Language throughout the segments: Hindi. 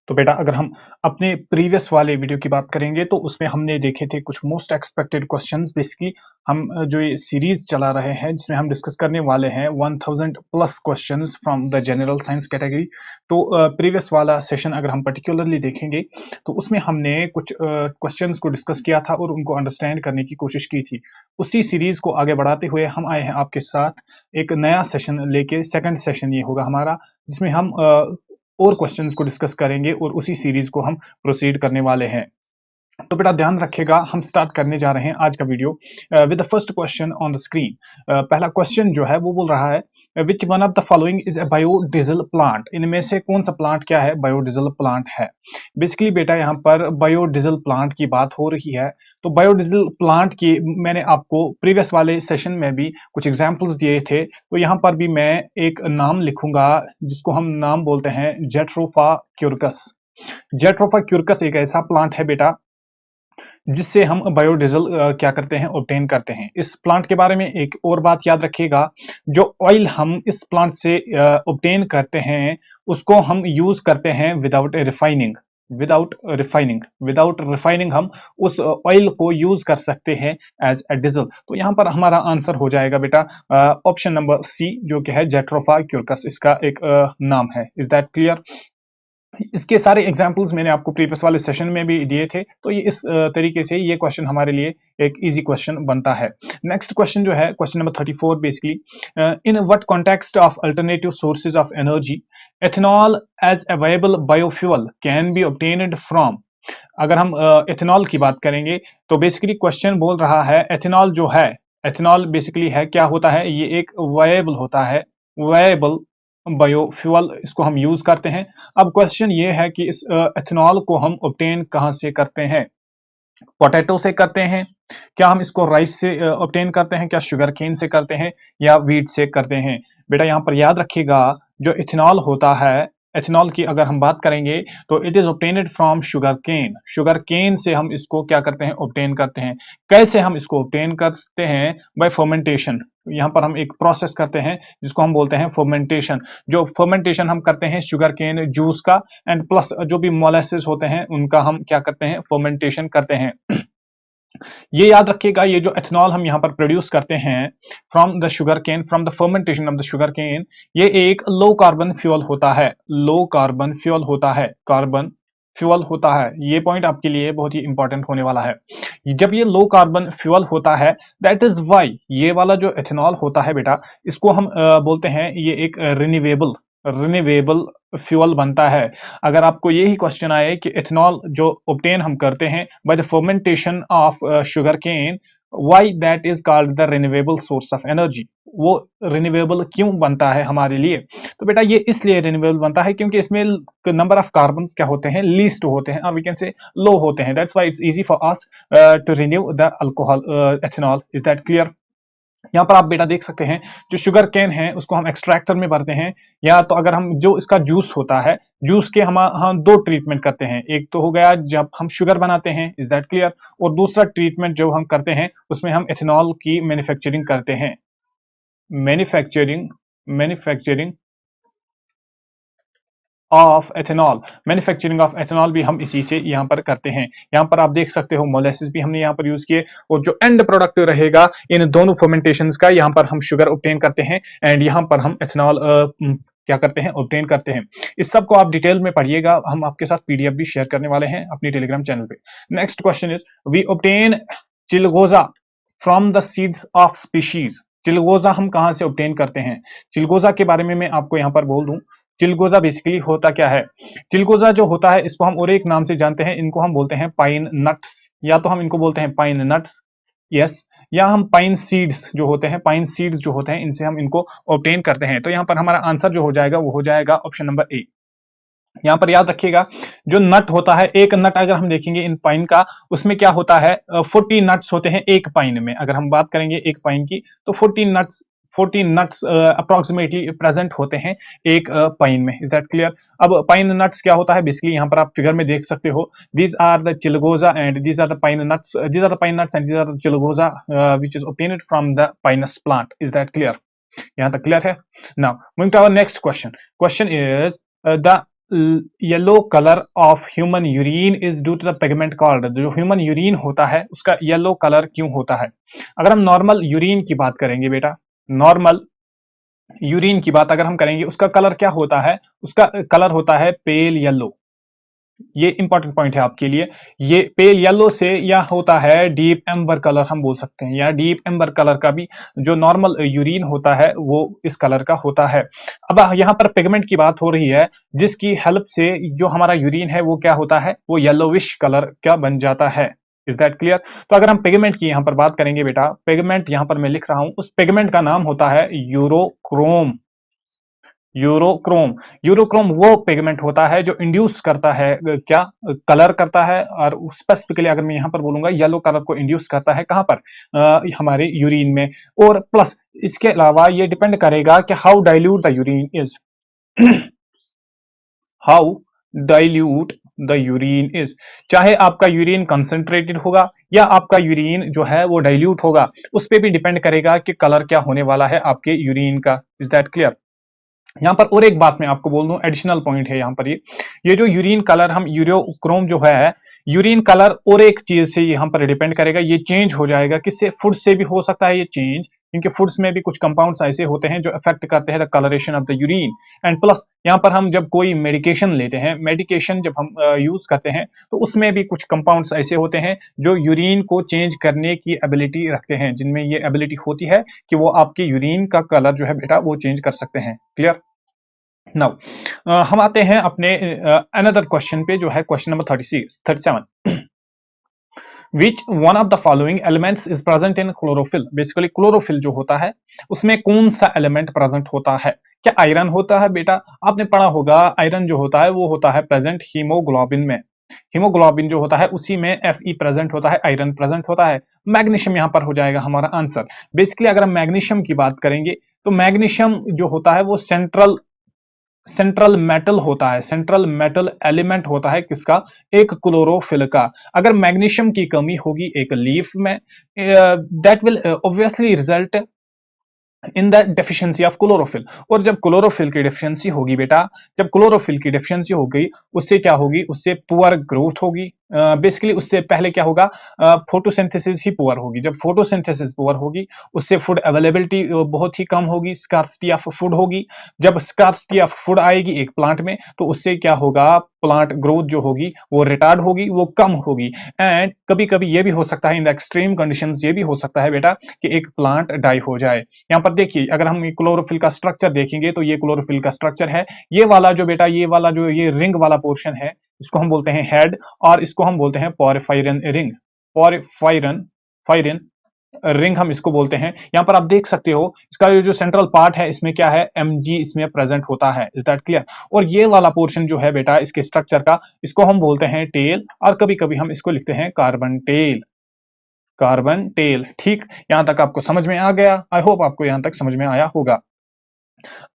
तो बेटा अगर हम अपने प्रीवियस वाले वीडियो की बात करेंगे तो उसमें हमने देखे थे कुछ मोस्ट एक्सपेक्टेड क्वेश्चंस। बेसिकली हम जो ये सीरीज चला रहे हैं जिसमें हम डिस्कस करने वाले हैं 1000 plus questions from the general science category. तो प्रीवियस वाला सेशन अगर हम पर्टिकुलरली देखेंगे तो उसमें हमने कुछ क्वेश्चंस को डिस्कस किया था और उनको अंडरस्टैंड करने की कोशिश की थी। उसी सीरीज को आगे बढ़ाते हुए हम आए हैं आपके साथ एक नया सेशन लेके। सेकंड सेशन ये होगा हमारा जिसमें हम और क्वेश्चंस को डिस्कस करेंगे और उसी सीरीज को हम प्रोसीड करने वाले हैं। तो बेटा ध्यान रखिएगा, हम स्टार्ट करने जा रहे हैं आज का video with the first question on the screen. पहला क्वेश्चन जो है वो बोल रहा है which one of the following is a biodiesel plant. इनमें से कौन सा प्लांट क्या है, बायोडीजल प्लांट है। बेसिकली बेटा यहाँ पर बायोडीजल प्लांट की बात हो रही है। तो बायोडीजल प्लांट की मैंने आपको प्रीवियस वाले सेशन में भी कुछ एग्जाम्पल्स दिए थे। तो यहाँ पर भी मैं एक नाम लिखूंगा जिसको हम नाम बोलते हैं जैट्रोफा क्यूरकस। जैट्रोफा क्यूरकस एक ऐसा प्लांट है बेटा जिससे हम बायोडीजल क्या करते हैं, ऑब्टेन करते हैं। इस प्लांट के बारे में एक और बात याद रखिएगा, जो ऑयल हम इस प्लांट से ऑब्टेन करते हैं उसको हम यूज करते हैं विदाउट रिफाइनिंग। विदाउट रिफाइनिंग हम उस ऑयल को यूज कर सकते हैं एज ए डीजल। तो यहां पर हमारा आंसर हो जाएगा बेटा ऑप्शन नंबर सी, जो कि है जैट्रोफा क्यूरकस इसका एक नाम है। Is that clear. इसके सारे एग्जाम्पल्स मैंने आपको प्रीवियस वाले सेशन में भी दिए थे। तो ये इस तरीके से ये क्वेश्चन हमारे लिए एक इजी क्वेश्चन बनता है। नेक्स्ट क्वेश्चन जो है question number 34, basically in what context of alternative sources of energy ethanol as a viable biofuel can be obtained from. अगर हम एथेनॉल की बात करेंगे तो बेसिकली क्वेश्चन बोल रहा है एथेनॉल जो है, एथेनॉल बेसिकली है क्या होता है, ये एक वायबल होता है, वायबल बायोफ्यूल, इसको हम यूज करते हैं। अब क्वेश्चन ये है कि इस एथेनॉल को हम ऑब्टेन कहां से करते हैं। पोटैटो से करते हैं क्या, हम इसको राइस से ऑब्टेन करते हैं क्या, शुगर केन से करते हैं या वीट से करते हैं। बेटा यहाँ पर याद रखिएगा जो इथेनॉल होता है, एथेनॉल की अगर हम बात करेंगे तो it is obtained from sugarcane. Sugarcane से हम इसको क्या करते हैं, ऑब्टेन करते हैं। कैसे हम इसको ऑब्टेन करते हैं, बाय फर्मेंटेशन। यहाँ पर हम एक प्रोसेस करते हैं जिसको हम बोलते हैं फर्मेंटेशन। जो फर्मेंटेशन हम करते हैं शुगर केन जूस का एंड प्लस जो भी मोलेसिस होते हैं उनका हम क्या करते हैं, फर्मेंटेशन करते हैं। ये याद रखिएगा, ये जो एथेनॉल हम यहाँ पर प्रोड्यूस करते हैं from the sugarcane, from the fermentation of the sugarcane, ये एक लो कार्बन फ्यूल होता है। लो कार्बन फ्यूल होता है, कार्बन फ्यूल होता है। ये पॉइंट आपके लिए बहुत ही इंपॉर्टेंट होने वाला है। जब ये लो कार्बन फ्यूल होता है, दैट इज वाई ये वाला जो एथेनॉल होता है बेटा, इसको हम बोलते हैं ये एक रिन्यूएबल फ्यूल बनता है। अगर आपको यही क्वेश्चन आए कि एथेनॉल जो ऑब्टेन हम करते हैं by the fermentation of sugarcane, why that is called the renewable source of energy, वो रिन्यूएबल क्यों बनता है हमारे लिए। तो बेटा ये इसलिए रिन्यूएबल बनता है क्योंकि इसमें नंबर ऑफ कार्बन क्या होते हैं, लीस्ट होते हैं, वी कैन से लो होते हैं। That's why it's easy for us to renew the alcohol ethanol. Is that clear. यहाँ पर आप बेटा देख सकते हैं जो शुगर कैन है उसको हम एक्सट्रैक्टर में भरते हैं, या तो अगर हम जो इसका जूस होता है, जूस के हम दो ट्रीटमेंट करते हैं। एक तो हो गया जब हम शुगर बनाते हैं, इज दैट क्लियर, और दूसरा ट्रीटमेंट जो हम करते हैं उसमें हम एथेनॉल की मैन्युफैक्चरिंग करते हैं। Manufacturing of ethanol, manufacturing of ethanol भी हम इसी से यहाँ पर करते हैं। यहाँ पर आप देख सकते हो मोलेसिस भी हमने यहाँ पर यूज किए, और जो एंड प्रोडक्ट रहेगा इन दोनों फर्मेंटेशंस का, यहाँ पर हम शुगर ऑब्टेन करते हैं एंड यहाँ पर हम एथेनॉल क्या करते हैं, ऑब्टेन करते हैं। इस सब को आप डिटेल में पढ़िएगा, हम आपके साथ पीडीएफ भी शेयर करने वाले हैं अपनी टेलीग्राम चैनल पे। Next question is we obtain chilgoza from the seeds of species. चिलगोजा हम कहां से ऑब्टेन करते हैं। चिलगोजा के बारे में मैं आपको यहाँ पर बोल दूं, चिलगोजा बेसिकली होता क्या है। चिलगोजा जो होता है इसको हम और एक नाम से जानते हैं, इनको हम बोलते हैं पाइन नट्स, या तो हम इनको बोलते हैं पाइन नट्स, यस, या हम पाइन सीड्स जो होते हैं, पाइन सीड्स जो होते हैं इनसे हम इनको ऑब्टेन करते हैं। तो यहाँ पर हमारा आंसर जो हो जाएगा वो हो जाएगा ऑप्शन नंबर ए। यहाँ पर याद रखिएगा जो नट होता है, एक नट अगर हम देखेंगे इन पाइन का, उसमें क्या होता है 40 नट्स होते हैं एक पाइन में। अगर हम बात करेंगे एक पाइन की तो 40 नट्स अप्रोक्सीमेटली प्रेजेंट होते हैं एक पाइन में। Is that clear. अब पाइन नट्स क्या होता है, बेसिकली यहाँ पर आप फिगर में देख सकते हो, these are the chilgoza and these are the pine nuts, these are the pine nuts and these are the chilgoza which is obtained from the pinus plant. Is that clear. यहाँ तक क्लियर है। Now moving to our next question. Question is the yellow colour of human urine is due to the pigment called, जो ह्यूमन यूरिन होता है उसका येलो कलर क्यों होता है? अगर हम नॉर्मल यूरिन की बात करेंगे बेटा, नॉर्मल यूरिन की बात अगर हम करेंगे, उसका कलर क्या होता है? उसका कलर होता है पेल येलो। ये इंपॉर्टेंट पॉइंट है आपके लिए। ये पेल येलो से या होता है डीप एम्बर कलर हम बोल सकते हैं, या डीप एम्बर कलर का भी जो नॉर्मल यूरिन होता है वो इस कलर का होता है। अब यहाँ पर पिगमेंट की बात हो रही है, जिसकी हेल्प से जो हमारा यूरिन है वो क्या होता है? वो येलोविश कलर का बन जाता है। Is that clear? तो अगर हम पिगमेंट की यहाँ पर बात करेंगे बेटा, पिगमेंट यहाँ पर मैं लिख रहा हूं, उस पिगमेंट का नाम होता है यूरोक्रोम। यूरोक्रोम, यूरोक्रोम वो पिगमेंट होता है जो इंड्यूस करता है क्या कलर करता है, और स्पेसिफिकली अगर मैं यहां पर बोलूंगा येलो कलर को इंड्यूस करता है कहां पर? हमारे यूरिन में। और प्लस इसके अलावा ये डिपेंड करेगा कि how dilute the urine is, how dilute the urine is, चाहे आपका यूरिन कंसंट्रेटेड होगा या आपका यूरिन जो है वो डाइल्यूट होगा, उस पर भी डिपेंड करेगा कि कलर क्या होने वाला है आपके यूरिन का। Is that clear? यहाँ पर और एक बात मैं आपको बोल दूं, एडिशनल पॉइंट है यहाँ पर, ये जो यूरिन कलर हम यूरोक्रोम जो है, यूरिन कलर और एक चीज से यहाँ पर डिपेंड करेगा, ये चेंज हो जाएगा किससे? फूड से भी हो सकता है ये चेंज, क्योंकि फूड्स में भी कुछ कंपाउंड्स ऐसे होते हैं जो अफेक्ट करते हैं the colouration of the urine. And plus यहाँ पर हम जब कोई मेडिकेशन लेते हैं, मेडिकेशन जब हम यूज करते हैं, तो उसमें भी कुछ कंपाउंड्स ऐसे होते हैं जो यूरिन को चेंज करने की एबिलिटी रखते हैं, जिनमें ये एबिलिटी होती है कि वो आपके यूरिन का कलर जो है बेटा वो चेंज कर सकते हैं। क्लियर? नाउ हम आते हैं अपने अनदर क्वेश्चन पे, जो है question number 37। Which one of the following elements is present in chlorophyll? Basically chlorophyll जो होता है उसमें कौन सा एलिमेंट प्रेजेंट होता है? क्या आयरन होता है बेटा? आपने पढ़ा होगा आयरन जो होता है वो होता है प्रेजेंट हीमोग्लोबिन में। हीमोग्लोबिन जो होता है उसी में Fe प्रेजेंट होता है, आयरन प्रेजेंट होता है। मैग्नीशियम यहां पर हो जाएगा हमारा आंसर। बेसिकली अगर हम मैग्नीशियम की बात करेंगे, तो मैग्नीशियम जो होता है वो सेंट्रल मेटल होता है, सेंट्रल मेटल एलिमेंट होता है किसका? एक क्लोरोफिल का। अगर मैग्नीशियम की कमी होगी एक लीफ में, that will obviously result in the deficiency of chlorophyll. और जब क्लोरोफिल की डेफिशिएंसी होगी बेटा, जब क्लोरोफिल की डेफिशिएंसी हो गई, उससे क्या होगी? उससे पुअर ग्रोथ होगी। बेसिकली उससे पहले क्या होगा? फोटोसिंथेसिस ही पुअर होगी। जब फोटोसिंथेसिस पुअर होगी, उससे फूड अवेलेबिलिटी बहुत ही कम होगी, स्कार्सिटी ऑफ फूड होगी। जब स्कार्सिटी ऑफ फूड आएगी एक प्लांट में, तो उससे क्या होगा? प्लांट ग्रोथ जो होगी वो रिटार्ड होगी, वो कम होगी। एंड कभी कभी ये भी हो सकता है, इन द एक्सट्रीम कंडीशंस ये भी हो सकता है बेटा कि एक प्लांट डाई हो जाए। यहाँ पर देखिए, अगर हम क्लोरोफिल का स्ट्रक्चर देखेंगे, तो ये क्लोरोफिल का स्ट्रक्चर है। ये वाला जो बेटा, ये वाला जो ये रिंग वाला पोर्शन है, इसको हम बोलते हैं हेड, और इसको हम बोलते हैं पोरिफायरन रिंग। पोरिफायरन फायरन रिंग हम इसको बोलते हैं। यहां पर आप देख सकते हो इसका जो सेंट्रल पार्ट है, इसमें क्या है? Mg इसमें प्रेजेंट होता है। Is that clear? और ये वाला पोर्शन जो है बेटा इसके स्ट्रक्चर का, इसको हम बोलते हैं टेल, और कभी कभी हम इसको लिखते हैं कार्बन टेल। Carbon tell. ठीक, यहां तक आपको समझ में आ गया? आई होप आपको यहां तक समझ में आया होगा।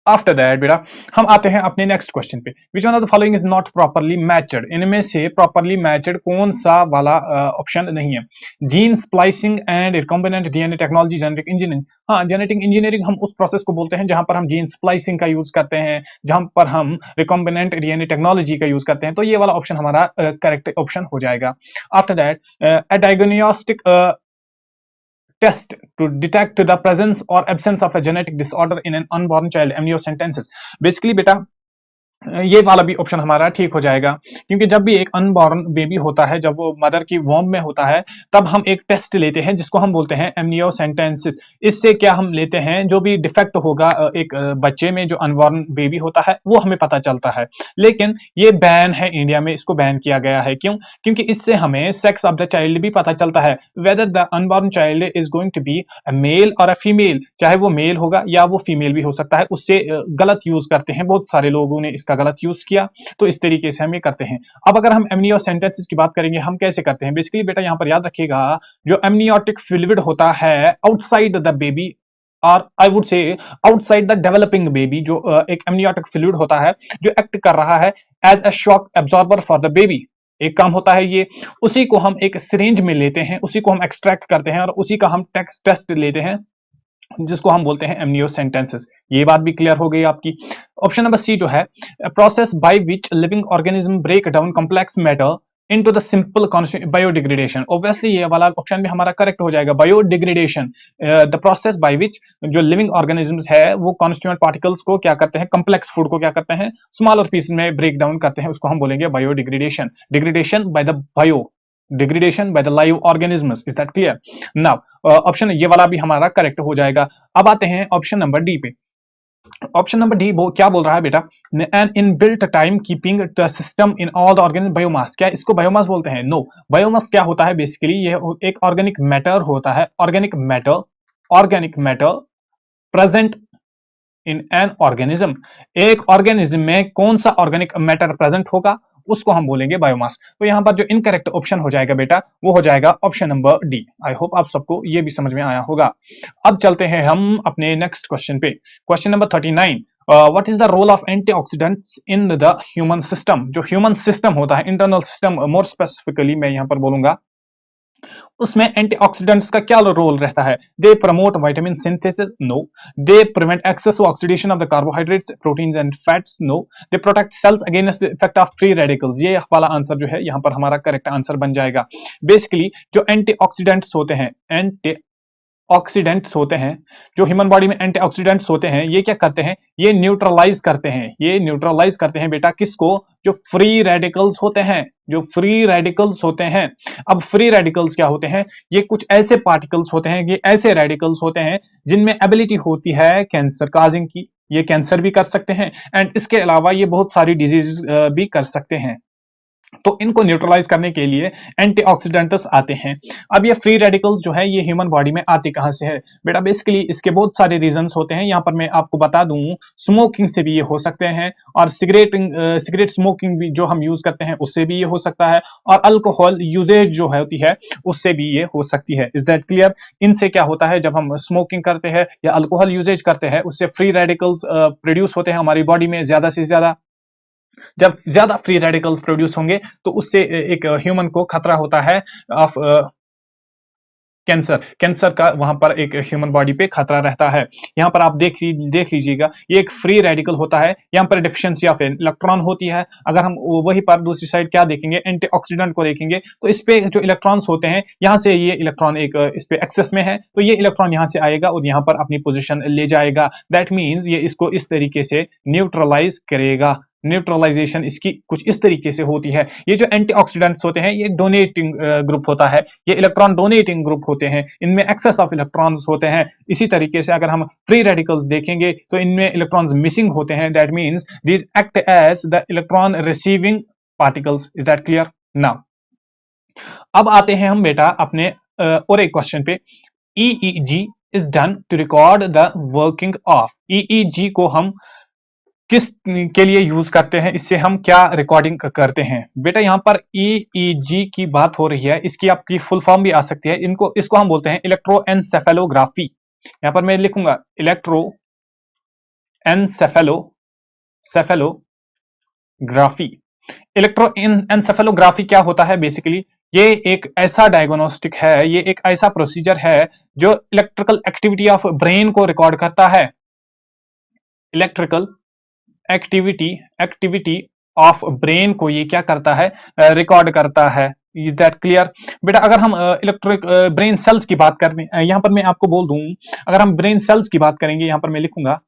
आफ्टर दैट बेटा हम आते हैं अपने नेक्स्ट क्वेश्चन पे। विच one of the following is not properly matched? इनमें से प्रॉपर्ली मैच्ड कौन सा वाला ऑप्शन नहीं है? Gene splicing and recombinant DNA technology, genetic engineering. हाँ, जेनेटिक इंजीनियरिंग हम उस प्रोसेस को बोलते हैं जहां पर हम जीन स्प्लाइसिंग का यूज करते हैं, जहां पर हम रिकॉम्बिनेंट डीएनए टेक्नोलॉजी का यूज करते हैं। तो ये वाला ऑप्शन हमारा करेक्ट ऑप्शन हो जाएगा। After that a diagnostic test to detect the presence or absence of a genetic disorder in an unborn child, amniocentesis। Basically बेटा ये वाला भी ऑप्शन हमारा ठीक हो जाएगा, क्योंकि जब भी एक अनबॉर्न बेबी होता है, जब वो मदर की वॉम्ब में होता है, तब हम एक टेस्ट लेते हैं जिसको हम बोलते हैं एमनियोसेंटेंसिस। इससे क्या हम लेते हैं? जो भी डिफेक्ट होगा एक बच्चे में, जो अनबॉर्न बेबी होता है, वो हमें पता चलता है। लेकिन ये बैन है इंडिया में, इसको बैन किया गया है। क्यों? क्योंकि इससे हमें सेक्स ऑफ द चाइल्ड भी पता चलता है, whether the unborn child is going to be a male और अ फीमेल, चाहे वो मेल होगा या वो फीमेल भी हो सकता है। उससे गलत यूज करते हैं, बहुत सारे लोगों ने इसका गलत यूज किया, तो इस तरीके से हम ये करते हैं। अब अगर हम एमनियोसेंटेंसिस की बात करेंगे, हम कैसे करते हैं? बेसिकली बेटा यहां पर याद रखिएगा, जो एमनियोटिक फ्लूइड होता है आउटसाइड द बेबी, और आई वुड से आउटसाइड द डेवलपिंग बेबी, जो एक एमनियोटिक फ्लूइड होता है जो एक्ट कर रहा है as a shock absorber for the baby, एक काम होता है ये। उसी को हम एक सिरिंज में लेते हैं, उसी को हम एक्सट्रैक्ट करते हैं, और उसी का हम टेस्ट लेते हैं जिसको हम बोलते हैं एमनियोसेंटेंसिस। ये बात भी क्लियर हो गई आपकी। ऑप्शन नंबर सी जो है, process by which living organism break down complex matter into the simple biodegradation. Obviously ये वाला ऑप्शन भी हमारा करेक्ट हो जाएगा, biodegradation, the process by which जो लिविंग ऑर्गेनिजम्स है वो कॉन्स्टिट्यूएंट पार्टिकल्स को क्या करते हैं, कॉम्प्लेक्स फूड को क्या करते हैं, स्मॉलर पीस में ब्रेक डाउन करते हैं, उसको हम बोलेंगे biodegradation. Degradation by the bio, degradation by the live organisms. Is that clear? Now option ये वाला भी हमारा करेक्ट हो जाएगा। अब आते हैं ऑप्शन नंबर डी पे। ऑप्शन नंबर डी वो क्या बोल रहा है बेटा, an inbuilt time keeping the system in all the organic biomass. क्या इसको बायोमास बोलते हैं? नो। बायोमास क्या होता है बेसिकली, ये एक ऑर्गेनिक मैटर होता है, organic matter present in an organism. एक ऑर्गेनिज्म में कौन सा ऑर्गेनिक मैटर प्रेजेंट होगा उसको हम बोलेंगे बायोमास। तो यहां पर जो इनकरेक्ट ऑप्शन हो जाएगा बेटा वो हो जाएगा option number D. I hope आप सबको ये भी समझ में आया होगा। अब चलते हैं हम अपने नेक्स्ट क्वेश्चन पे। Question number 39, what is the role of antioxidants in the human system. जो ह्यूमन सिस्टम होता है, इंटरनल सिस्टम मोर स्पेसिफिकली मैं यहां पर बोलूंगा, उसमें एंटीऑक्सीडेंट्स का क्या रोल रहता है? They promote vitamin synthesis? No. They prevent excess oxidation of the carbohydrates, proteins and fats? No. They protect cells against the effect of free radicals? ये वाला आंसर जो है यहाँ पर हमारा करेक्ट आंसर बन जाएगा। बेसिकली जो एंटीऑक्सीडेंट्स होते हैं, ऑक्सीडेंट्स होते हैं, जो ह्यूमन बॉडी में एंटीऑक्सीडेंट्स होते हैं, ये क्या करते हैं, ये न्यूट्रलाइज करते हैं, ये न्यूट्रलाइज करते हैं बेटा किसको, जो फ्री रेडिकल्स होते हैं, जो फ्री रेडिकल्स होते हैं। अब फ्री रेडिकल्स क्या होते हैं, ये कुछ ऐसे पार्टिकल्स होते हैं, ये ऐसे रेडिकल्स होते हैं जिनमें एबिलिटी होती है कैंसर काजिंग की, ये कैंसर भी कर सकते हैं एंड इसके अलावा ये बहुत सारी डिजीज भी कर सकते हैं। तो इनको न्यूट्रलाइज करने के लिए एंटीऑक्सीडेंट्स आते हैं। अब ये फ्री रेडिकल्स जो है ये ह्यूमन बॉडी में आते कहां से है बेटा, बेसिकली इसके बहुत सारे रीजंस होते हैं। यहाँ पर मैं आपको बता दूं, स्मोकिंग से भी ये हो सकते हैं, और सिगरेट स्मोकिंग भी जो हम यूज करते हैं उससे भी ये हो सकता है, और अल्कोहल यूजेज जो होती है उससे भी ये हो सकती है। Is that clear? इनसे क्या होता है, जब हम स्मोकिंग करते हैं या अल्कोहल यूजेज करते हैं उससे फ्री रेडिकल्स प्रोड्यूस होते हैं हमारी बॉडी में ज्यादा से ज्यादा। जब ज्यादा फ्री रेडिकल्स प्रोड्यूस होंगे तो उससे एक ह्यूमन को खतरा होता है ऑफ कैंसर का, वहां पर एक ह्यूमन बॉडी पे खतरा रहता है। यहाँ पर आप देख लीजिएगा, ये एक फ्री रेडिकल होता है, यहाँ पर डिफिशियंसी ऑफ इलेक्ट्रॉन होती है। अगर हम वही पर दूसरी साइड क्या देखेंगे, एंटीऑक्सीडेंट को देखेंगे, तो इस पे जो इलेक्ट्रॉन्स होते हैं, यहाँ से ये इलेक्ट्रॉन एक इस पे एक्सेस में है, तो ये इलेक्ट्रॉन यहाँ से आएगा और यहाँ पर अपनी पोजिशन ले जाएगा। दैट मीन्स ये इसको इस तरीके से न्यूट्रलाइज करेगा। न्यूट्रलाइजेशन इसकी कुछ इस तरीके से होती है। ये जो एंटीऑक्सीडेंट्स होते हैं ये डोनेटिंग ग्रुप होता है, ये इलेक्ट्रॉन डोनेटिंग ग्रुप होते हैं, इनमें एक्सेस ऑफ इलेक्ट्रॉन्स होते हैं। इसी तरीके से अगर हम फ्री रेडिकल्स देखेंगे तो इनमें इलेक्ट्रॉन्स मिसिंग होते हैं। That means these act as the electron receiving particles. Is that clear? Now अब आते हैं हम बेटा अपने और एक क्वेश्चन पे। EEG is done to record the working of. EEG को हम किस के लिए यूज करते हैं, इससे हम क्या रिकॉर्डिंग करते हैं बेटा? यहां पर EEG की बात हो रही है, इसकी आपकी फुल फॉर्म भी आ सकती है। इसको हम बोलते हैं इलेक्ट्रोएन्सेफेलोग्राफी। यहां पर मैं लिखूंगा इलेक्ट्रोएन्सेफेलोग्राफी। इलेक्ट्रोएन्सेफेलोग्राफी क्या होता है बेसिकली, ये एक ऐसा डायग्नोस्टिक है, ये एक ऐसा प्रोसीजर है जो इलेक्ट्रिकल एक्टिविटी ऑफ ब्रेन को रिकॉर्ड करता है। इलेक्ट्रिकल एक्टिविटी ऑफ ब्रेन को ये क्या करता है, रिकॉर्ड करता है। इज दैट क्लियर बेटा? अगर हम इलेक्ट्रिक ब्रेन सेल्स की बात करते हैं, यहां पर मैं आपको बोल दूं, अगर हम ब्रेन सेल्स की बात करेंगे, यहां पर मैं लिखूंगा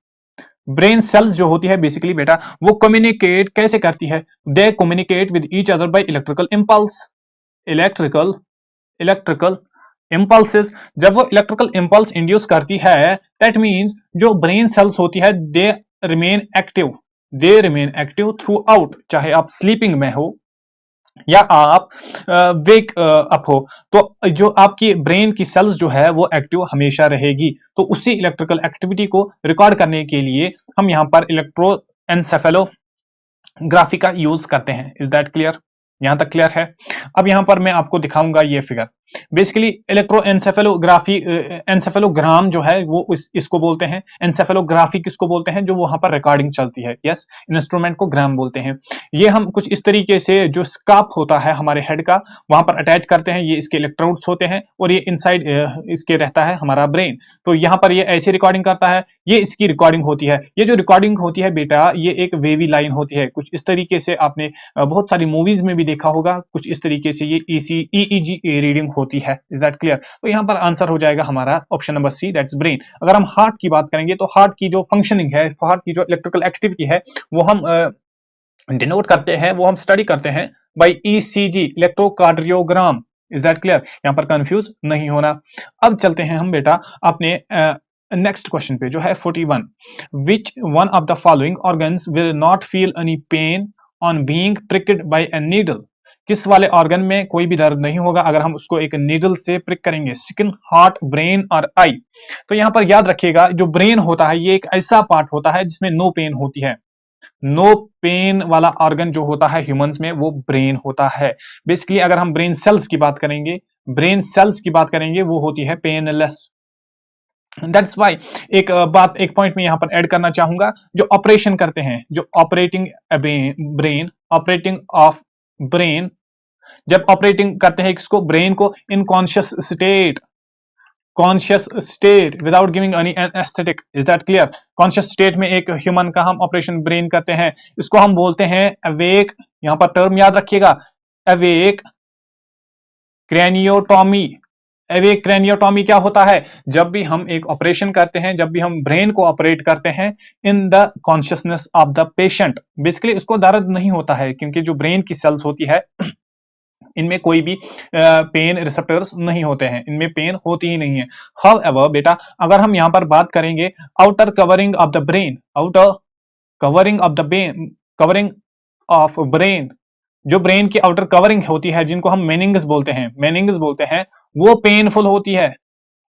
ब्रेन सेल्स जो होती है बेसिकली बेटा वो कम्युनिकेट कैसे करती है, दे communicate with each other by electrical impulse. Electrical impulses, जब वो इलेक्ट्रिकल इंपल्स इंड्यूस करती है, दैट मीन्स जो ब्रेन सेल्स होती है they remain active through out, चाहे आप स्लीपिंग में हो या आप वेक अप हो, तो जो आपकी ब्रेन की सेल्स जो है वो एक्टिव हमेशा रहेगी। तो उसी इलेक्ट्रिकल एक्टिविटी को रिकॉर्ड करने के लिए हम यहां पर इलेक्ट्रोएन्सेफेलोग्राफी का यूज करते हैं। Is that clear? यहां तक क्लियर है? अब यहां पर मैं आपको दिखाऊंगा ये फिगर। बेसिकली इलेक्ट्रोएन्सेफेलोग्राफी, एन्सेफेलोग्राम जो है वो इसको बोलते हैं। एन्सेफेलोग्राफी किसको बोलते हैं? जो वहां पर रिकॉर्डिंग चलती है। यस, इंस्ट्रूमेंट को ग्राम बोलते हैं। ये हम कुछ इस तरीके से जो स्काप होता है हमारे हेड का, वहां पर अटैच करते हैं। ये इसके इलेक्ट्रोड्स होते हैं और ये इनसाइड इसके रहता है हमारा ब्रेन। तो यहाँ पर ये ऐसे रिकॉर्डिंग करता है, ये इसकी रिकॉर्डिंग होती है। ये जो रिकॉर्डिंग होती है बेटा, ये एक वेवी लाइन होती है। कुछ इस तरीके से आपने बहुत सारी मूवीज में भी देखा होगा। कुछ इस तरीके से ये ईईजी रीडिंग होती है। Is that clear? तो यहाँ पर आंसर हो जाएगा हमारा option number C, that's brain. अगर हम हार्ट की बात करेंगे तो हार्ट की जो फंक्शनिंग है, हार्ट की जो इलेक्ट्रिकल एक्टिविटी है, वो हम डिनोट करते हैं, वो हम स्टडी करते हैं by ECG, electrocardiogram. Is that clear? यहां पर कंफ्यूज नहीं होना। अब चलते हैं हम बेटा अपने नेक्स्ट क्वेश्चन पे, जो है 41। Which one of the following organs will not feel any pain on being pricked by a needle? किस वाले ऑर्गन में कोई भी दर्द नहीं होगा अगर हम उसको एक नीडल से प्रिक करेंगे? स्किन, हार्ट, ब्रेन और आई। तो यहां पर याद रखिएगा, जो ब्रेन होता है ये एक ऐसा पार्ट होता है जिसमें नो पेन होती है। नो पेन वाला ऑर्गन जो होता है ह्यूमंस में, वो ब्रेन होता है। बेसिकली अगर हम ब्रेन सेल्स की बात करेंगे, ब्रेन सेल्स की बात करेंगे, वो होती है पेनलेस। दैट्स वाई एक बात, एक पॉइंट में यहां पर ऐड करना चाहूंगा। जो ऑपरेशन करते हैं, जो operating brain, operating of brain, जब ऑपरेटिंग करते हैं किसको? ब्रेन को, इन conscious state, conscious state without giving any anaesthetic. Is that clear? Conscious state में एक ह्यूमन का हम ऑपरेशन ब्रेन करते हैं, इसको हम बोलते हैं अवेक। यहां पर टर्म याद रखिएगा, अवेक क्रैनियोटॉमी। अवेक क्रैनियोटॉमी क्या होता है? जब भी हम एक ऑपरेशन करते हैं, जब भी हम ब्रेन को ऑपरेट करते हैं in the consciousness of the patient, basically उसको दर्द नहीं होता है क्योंकि जो ब्रेन की सेल्स होती है इनमें कोई भी पेन रिसेप्टर्स नहीं होते हैं, इनमें पेन होती ही नहीं है। हाउएवर बेटा, अगर हम यहां पर बात करेंगे outer covering of the brain, outer covering of the brain, covering of brain, जो ब्रेन की आउटर कवरिंग होती है, जिनको हम मेनिंग्स बोलते हैं, मेनिंग्स बोलते हैं, वो पेनफुल होती है।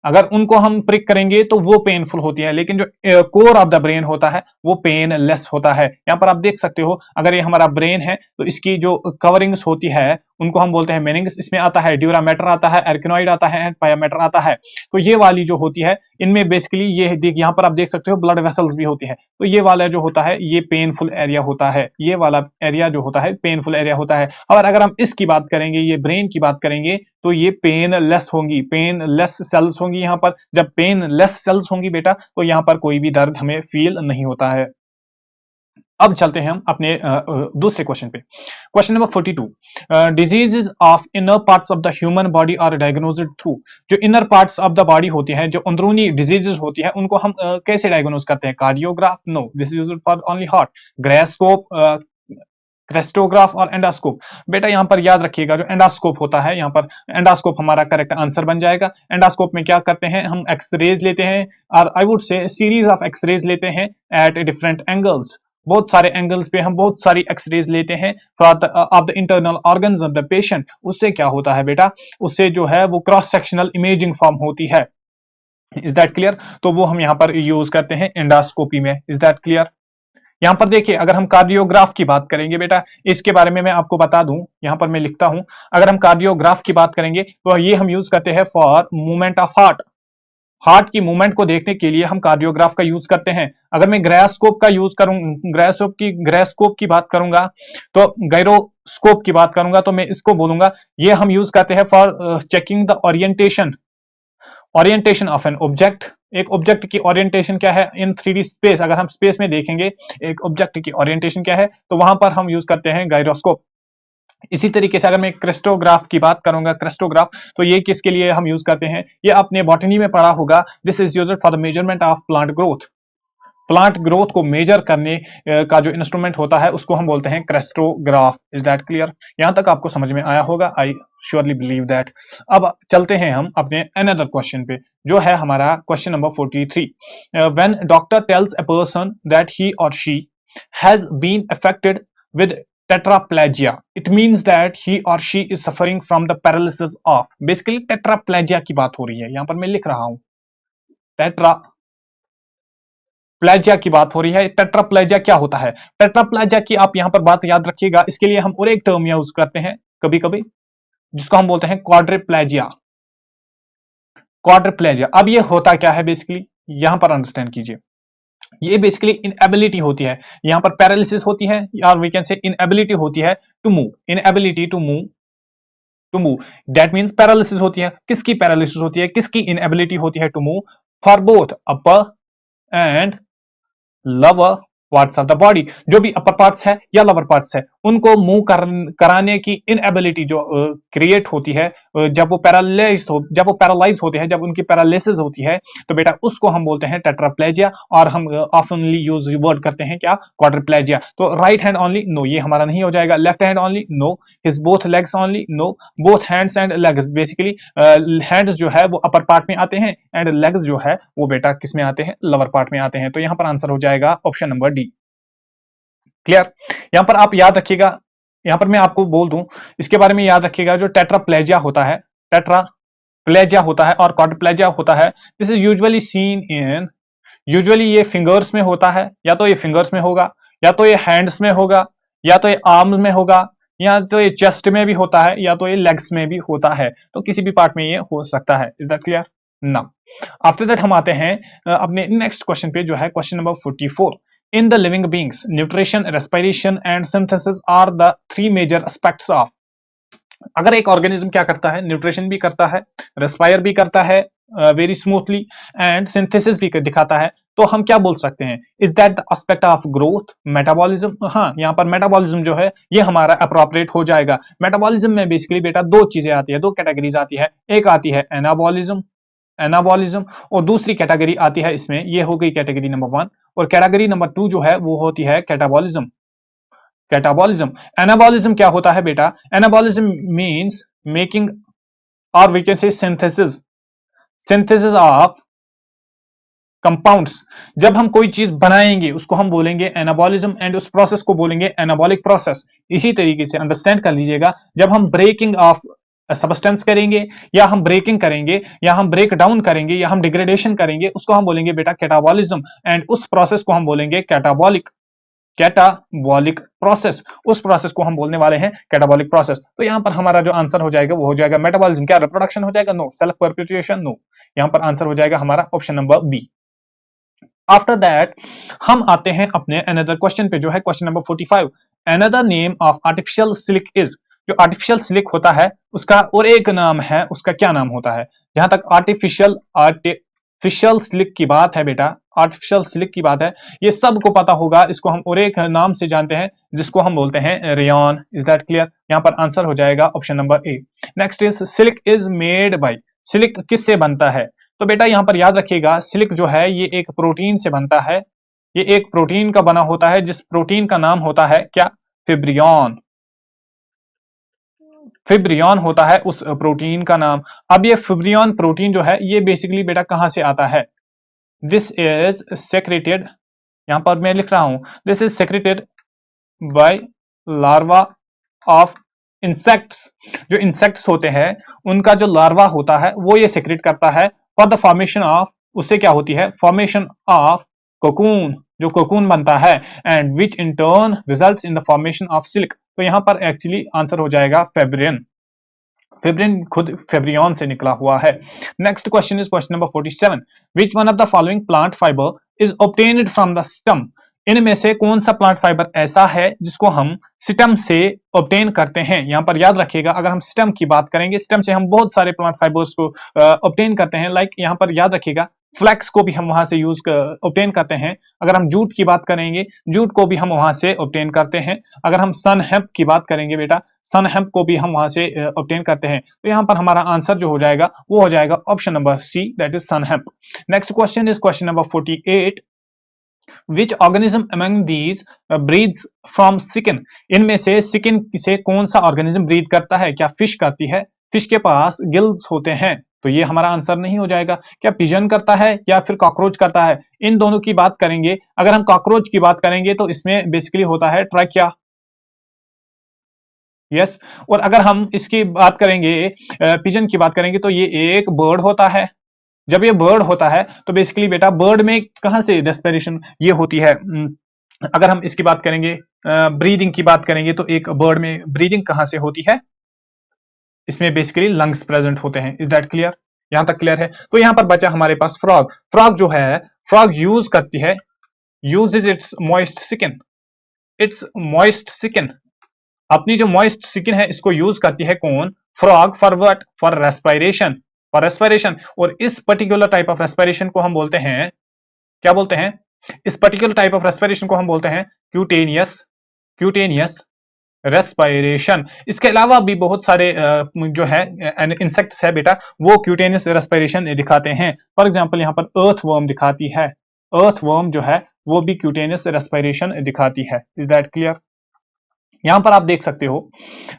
अगर उनको हम प्रिक करेंगे तो वो पेनफुल होती है, लेकिन जो कोर ऑफ द ब्रेन होता है वो पेनलेस होता है। यहां पर आप देख सकते हो, अगर ये हमारा ब्रेन है तो इसकी जो कवरिंग्स होती है उनको हम बोलते हैं मेनिंग्स। इसमें आता है ड्यूरा मैटर, आता है एर्किनॉइड, आता है एंड पाया मैटर आता है। तो ये वाली जो होती है, इनमें बेसिकली ये यहाँ पर आप देख सकते हो ब्लड वेसल्स भी होती है। तो ये वाला जो होता है ये पेनफुल एरिया होता है, ये वाला एरिया जो होता है पेनफुल एरिया होता है। और अगर हम इसकी बात करेंगे, ये ब्रेन की बात करेंगे, तो ये पेनलेस होंगी, पेनलेस सेल्स होंगी। यहाँ पर जब पेनलेस सेल्स होंगी बेटा, तो यहाँ पर कोई भी दर्द हमें फील नहीं होता है। अब चलते हैं हम अपने दूसरे क्वेश्चन पे, question number 42। Diseases of inner parts of the human body are diagnosed through. जो inner parts of the body होती है, जो अंदरूनी डिजीजेस होती है, उनको हम कैसे डायग्नोज करते हैं? Cardiograph? No, this is used for only heart. ग्रेस्कोप, क्रेस्टोग्राफ और एंडोस्कोप। बेटा यहाँ पर याद रखिएगा, जो एंडोस्कोप होता है, यहाँ पर एंडोस्कोप हमारा करेक्ट आंसर बन जाएगा। एंडोस्कोप में क्या करते हैं? हम एक्सरेज लेते हैं, और I would say series of x-rays लेते हैं एट डिफरेंट एंगल्स। बहुत सारे एंगल्स पे हम बहुत सारी एक्सरेज लेते हैं for the of the internal organs of the patient. उससे क्या होता है बेटा? उससे जो है वो क्रॉस सेक्शनल इमेजिंग फॉर्म होती है। Is that clear? तो वो हम यहाँ पर यूज करते हैं एंडोस्कोपी में। Is that clear? यहां पर देखिए, अगर हम कार्डियोग्राफ की बात करेंगे बेटा, इसके बारे में मैं आपको बता दूं, यहां पर मैं लिखता हूं। अगर हम कार्डियोग्राफ की बात करेंगे तो ये हम यूज करते हैं for movement of heart. Heart की मूवमेंट को देखने के लिए हम कार्डियोग्राफ का यूज करते हैं। अगर मैं ग्रायोस्कोप का यूज करूं, ग्रायोस्कोप की बात करूंगा, तो गायरोस्कोप की बात करूंगा, तो मैं इसको बोलूंगा, ये हम यूज करते हैं for checking the orientation of an object. एक ऑब्जेक्ट की ओरिएंटेशन क्या है इन 3D स्पेस? अगर हम स्पेस में देखेंगे एक ऑब्जेक्ट की ओरिएंटेशन क्या है, तो वहां पर हम यूज करते हैं गायरोस्कोप। इसी तरीके से अगर मैं क्रेस्टोग्राफ की बात करूंगा, क्रेस्टोग्राफ, तो ये किसके लिए हम यूज करते हैं? ये आपने बॉटनी में पढ़ा होगा। This is used for the measurement of plant growth. Plant growth को मेजर करने का जो इंस्ट्रूमेंट होता है उसको हम बोलते हैं क्रेस्टोग्राफ। Is that clear? यहां तक आपको समझ में आया होगा, आई श्योरली बिलीव दैट। अब चलते हैं हम अपने अनदर क्वेश्चन पे, जो है हमारा question number 43। When doctor tells a person that he or she has been affected with tetraplegia, it means that he or she is suffering from the paralysis of। Basically tetraplegia की बात हो रही है, यहां पर मैं लिख रहा हूं tetraplegia की बात हो रही है। tetraplegia क्या होता है? tetraplegia की आप यहां पर बात याद रखिएगा। इसके लिए हम और एक टर्म यूज करते हैं कभी कभी, जिसको हम बोलते हैं quadriplegia। क्वाड्रिप्लेजिया। अब ये होता क्या है बेसिकली, यहां पर अंडरस्टैंड कीजिए। ये बेसिकली इनएबिलिटी होती है, यहां पर पैरालिसिस होती है, और वी कैन से इनएबिलिटी होती है to move, inability to move, that means paralysis होती है। किसकी पैरालिसिस होती है, किसकी इनएबिलिटी होती है to move, for both upper and lower parts of the body. जो भी अपर पार्ट्स है या लोअर पार्ट्स है, उनको मूव कराने की इनएबिलिटी जो क्रिएट होती है, जब वो पैरालाइज होते हैं, जब उनकी पैरालिसिस होती है, तो बेटा उसको हम बोलते हैं टेट्राप्लेजिया, और हम ऑफनली यूज वर्ड करते हैं क्या, क्वाड्रिप्लेजिया। तो राइट हैंड ओनली, नो, ये हमारा नहीं हो जाएगा। Left hand only, no. His both legs only, no. Both hands and legs, basically hands जो है वो अपर पार्ट में आते हैं, एंड लेग्स जो है वो बेटा किस में आते हैं, लोअर पार्ट में आते हैं। तो यहां पर आंसर हो जाएगा ऑप्शन नंबर डी। क्लियर। यहां पर आप याद रखिएगा, यहां पर मैं आपको बोल दूं इसके बारे में, याद रखिएगा जो टेट्राप्लेजिया होता है, टेट्राप्लेजिया होता है और क्वाड्रिप्लेजिया होता है, this is usually seen in, usually ये फिंगर्स में होता है, या तो ये फिंगर्स में होगा, या तो ये हैंड्स में होगा, या तो ये आर्म्स में होगा, या तो ये चेस्ट में भी होता है, या तो ये लेग्स में भी होता है। तो किसी भी पार्ट में ये हो सकता है। Is that clear? Now after that हम आते हैं अपने नेक्स्ट क्वेश्चन पे, जो है question number 44। In the living beings, nutrition, respiration and synthesis are the three major aspects of. अगर एक ऑर्गेनिज्म क्या करता है, न्यूट्रिशन भी करता है, रेस्पायर भी करता है वेरी स्मूथली, एंड सिंथेसिस भी दिखाता है, तो हम क्या बोल सकते हैं, is that the aspect of growth, metabolism. हाँ, यहाँ पर मेटाबॉलिज्म जो है ये हमारा अप्रोप्रिएट हो जाएगा। मेटाबॉलिज्म में बेसिकली बेटा दो चीजें आती है, दो कैटेगरीज आती है। एक आती है एनाबॉलिज्म, एनाबॉलिज्म, और दूसरी कैटेगरी आती है इसमें, ये हो गई कैटेगरी नंबर 1, और कैटेगरी नंबर 2 जो है वो होती है कैटाबॉलिज्म। कैटाबॉलिज्म, एनाबॉलिज्म क्या होता है बेटा, एनाबॉलिज्म मींस मेकिंग, और we can say synthesis, synthesis of compounds. जब हम कोई चीज बनाएंगे उसको हम बोलेंगे एनाबॉलिज्म, एंड उस प्रोसेस को बोलेंगे एनाबॉलिक प्रोसेस। इसी तरीके से अंडरस्टैंड कर लीजिएगा, जब हम ब्रेकिंग ऑफ सब्सटेंस करेंगे, या हम ब्रेकिंग करेंगे, या हम ब्रेक डाउन करेंगे, या हम डिग्रेडेशन करेंगे, उसको हम बोलेंगे बेटा कैटाबॉलिज्म, एंड उस प्रोसेस को हम बोलेंगे कैटाबॉलिक, कैटाबॉलिक प्रोसेस। उस प्रोसेस को हम बोलने वाले हैं कैटाबॉलिक प्रोसेस। तो यहां पर हमारा जो आंसर हो जाएगा वो हो जाएगा मेटाबॉलिज्म। क्या रिप्रोडक्शन हो जाएगा? नो। Self perpetuation? नो। यहां पर आंसर हो जाएगा हमारा option number B. After that हम आते हैं अपने अनदर क्वेश्चन पे, जो है question number 45। Another name of artificial silk is, जो आर्टिफिशियल सिल्क होता है उसका और एक नाम है, उसका क्या नाम होता है? जहां तक आर्टिफिशियल सिल्क की बात है बेटा, आर्टिफिशियल सिल्क की बात है, ये सबको पता होगा। इसको हम और एक नाम से जानते हैं जिसको हम बोलते हैं रेयन। Is that clear? यहां पर आंसर हो जाएगा option number A. Next is silk is made by, silk किससे बनता है? तो बेटा यहां पर याद रखिएगा, सिल्क जो है ये एक प्रोटीन से बनता है, ये एक प्रोटीन का बना होता है, जिस प्रोटीन का नाम होता है क्या? फिब्रियन। फिब्रियन होता है उस प्रोटीन का नाम। अब ये फिब्रियन प्रोटीन जो है ये बेसिकली बेटा कहां से आता है? दिस इज सेक्रेटेड, यहां पर मैं लिख रहा हूं, this is secreted bye larva of insects. जो इंसेक्ट्स होते हैं उनका जो लार्वा होता है वो ये सेक्रेट करता है फॉर द फॉर्मेशन ऑफ, उससे क्या होती है? फॉर्मेशन ऑफ कोकून, जो कोकून बनता है, and which in turn results in the formation of silk. तो यहां पर एक्चुअली आंसर हो जाएगा फेब्रियन। फेब्रिन खुद फेब्रियन से निकला हुआ है। Next question is question number 47। Which one of the following plant fibre is obtained from the stem. इनमें से कौन सा प्लांट फाइबर ऐसा है जिसको हम स्टेम से ऑब्टेन करते हैं? यहां पर याद रखिएगा, अगर हम स्टेम की बात करेंगे, स्टेम से हम बहुत सारे प्लांट फाइबर्स को ऑब्टेन करते हैं। लाइक यहां पर याद रखिएगा, फ्लैक्स को भी हम वहां से यूज ऑब्टेन करते हैं। अगर हम जूट की बात करेंगे, जूट को भी हम वहां से ऑब्टेन करते हैं। अगर हम सन हेम्प की बात करेंगे बेटा, सन हेम्प को भी हम वहां से ऑब्टेन करते हैं। तो यहां पर हमारा आंसर जो हो जाएगा वो हो जाएगा option number C, that is sun hemp. Next question is question number 48। Which organism among these breeds from chicken. इनमें से चिकन से कौन सा ऑर्गेनिज्म ब्रीड करता है? क्या फिश करती है? फिश के पास गिल्स होते हैं, तो ये हमारा आंसर नहीं हो जाएगा। क्या पिजन करता है या फिर कॉकरोच करता है? इन दोनों की बात करेंगे, अगर हम कॉकरोच की बात करेंगे तो इसमें बेसिकली होता है ट्रैकिया। यस। और अगर हम इसकी बात करेंगे, पिजन की बात करेंगे, तो ये एक बर्ड होता है। जब ये बर्ड होता है तो बेसिकली बेटा बर्ड में कहां से रेस्पिरेशन ये होती है? अगर हम इसकी बात करेंगे, ब्रीदिंग की बात करेंगे, तो एक बर्ड में ब्रीदिंग कहां से होती है? इसमें बेसिकली लंग्स प्रेजेंट होते हैं। Is that clear? यहां तक क्लियर है। तो यहां पर बचा हमारे पास फ्रॉग। फ्रॉग जो है, फ्रॉग यूज करती है, uses it's moist skin, it's moist skin, अपनी जो मॉइस्ट स्किन है इसको यूज करती है कौन? Frog. For what? For respiration, for respiration. और इस पर्टिकुलर टाइप ऑफ रेस्पिरेशन को हम बोलते हैं, क्या बोलते हैं? इस पर्टिकुलर टाइप ऑफ रेस्पिरेशन को हम बोलते हैं क्यूटेनियस, क्यूटेनियस रेस्पिरेशन। इसके अलावा भी बहुत सारे जो है इंसेक्ट्स है बेटा, वो क्यूटेनियस रेस्पिरेशन दिखाते हैं। फॉर एग्जांपल यहाँ पर अर्थ वर्म दिखाती है, अर्थ वर्म जो है वो भी क्यूटेनियस रेस्पिरेशन दिखाती है। Is that clear? यहां पर आप देख सकते हो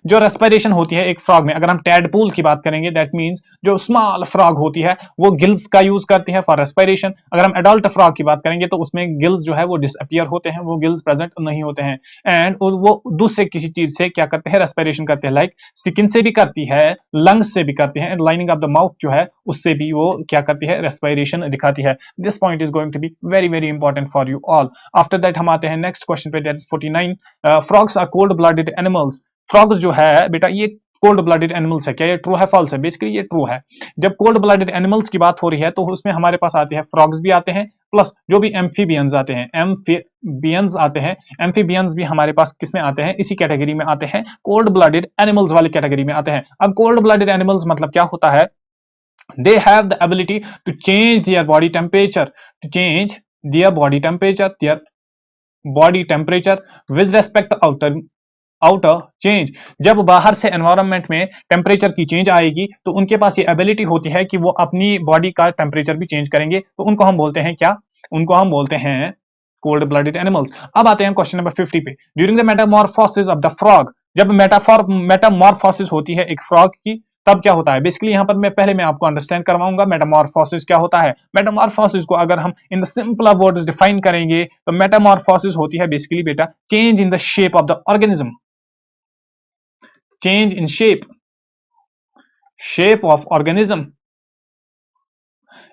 जो रेस्पिरेशन होती है एक फ्रॉग में, अगर हम टैडपूल की बात करेंगे, दैट मींस जो स्मॉल फ्रॉग होती है वो गिल्स का यूज करती है फॉर रेस्पिरेशन। अगर हम एडल्ट फ्रॉग की बात करेंगे तो उसमें गिल्स जो है वो डिसअपियर होते हैं, वो गिल्स प्रेजेंट नहीं होते हैं, एंड वो दूसरे किसी चीज से क्या करते हैं? रेस्पिरेशन करते हैं, लाइक स्किन से भी करती है, लंग्स से भी करती है, and lining of the mouth जो है उससे भी वो क्या करती है? रेस्पिरेशन दिखाती है। This point is going to be very very important for you all. After that हम आते हैं नेक्स्ट क्वेश्चन पे, that is 49। Frogs are cold blooded animals. Frogs जो है बेटा ये कोल्ड ब्लडेड एनिमल्स है। क्या ये ट्रू है, फॉल्स है? बेसिकली ये ट्रू है। जब कोल्ड ब्लडेड एनिमल्स की बात हो रही है तो उसमें हमारे पास आते हैं फ्रॉग्स भी आते हैं, प्लस जो भी एम्फीबियंस आते हैं, एम्फीबियंस आते हैं, एम्फीबियंस भी हमारे पास किस में आते हैं? इसी कैटेगरी में आते हैं, कोल्ड ब्लडेड एनिमल्स वाली कैटेगरी में आते हैं। अब कोल्ड ब्लडेड एनिमल्स मतलब क्या होता है? they have the ability to change their body temperature, to change their body temperature, their body temperature with respect to outer change। जब बाहर से एनवायरनमेंट में टेम्परेचर की चेंज आएगी तो उनके पास ये एबिलिटी होती है कि वो अपनी बॉडी का टेम्परेचर भी चेंज करेंगे, तो उनको हम बोलते हैं क्या? उनको हम बोलते हैं कोल्ड ब्लडेड एनिमल्स। अब आते हैं क्वेश्चन नंबर 50 पे। During the Metamorphosis of the frog, जब मेटामॉर्फोसिस होती है एक फ्रॉग की, तब क्या होता है? बेसिकली यहां पर मैं आपको अंडरस्टैंड करवाऊंगा मेटामॉर्फोसिस क्या होता है। मेटामॉर्फोसिस को अगर हम in the simple words define करेंगे तो मेटामॉर्फोसिस होती है बेसिकली बेटा change in the shape of the organism, change in shape of organism.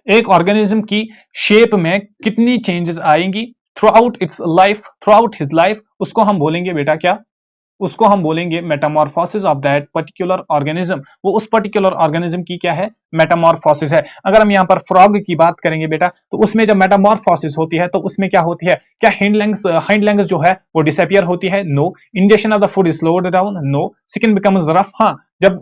एक ऑर्गेनिज्म की शेप में कितनी चेंजेस आएंगी through out it's life, through out his life, उसको हम बोलेंगे बेटा क्या? उसको हम बोलेंगे Metamorphosis of that particular organism. वो उस पर्टिकुलर ऑर्गेनिज्म की क्या है? मेटामॉर्फोसिस है। अगर हम यहाँ पर फ्रॉग की बात करेंगे बेटा तो उसमें जब मेटामॉर्फोसिस होती है तो उसमें क्या होती है? क्या हाइंड लेग्स जो है वो डिसअपियर होती है? No. Injection of the food is slowed down? No. Skin becomes rough? हाँ। जब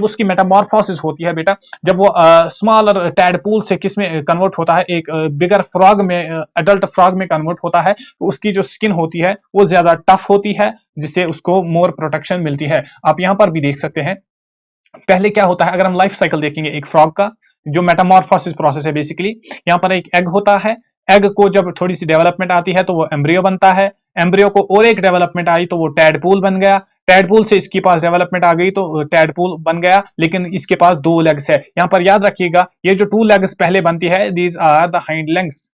उसकी मेटामॉर्फोसिस होती है बेटा, जब वो स्मॉलर टैडपूल से किस में कन्वर्ट होता है? एक बिगर फ्रॉग में, एडल्ट फ्रॉग में कन्वर्ट होता है, तो उसकी जो स्किन होती है वो ज्यादा टफ होती है, जिससे उसको मोर प्रोटेक्शन मिलती है। आप यहां पर भी देख सकते हैं पहले क्या होता है, अगर हम लाइफ साइकिल देखेंगे एक फ्रॉग का, जो मेटामॉर्फोसिस प्रोसेस है बेसिकली, यहां पर एक एग होता है, एग को जब थोड़ी सी डेवलपमेंट आती है तो वो एम्ब्रियो बनता है, एम्ब्रियो को और एक डेवलपमेंट आई तो वो टैडपूल बन गया, टैडपूल से इसके पास डेवलपमेंट आ गई तो टैडपूल बन गया, लेकिन इसके पास 2 लेग्स है। यहां पर याद रखिएगा ये जो 2 लेग्स पहले बनती है, these are the hind legs,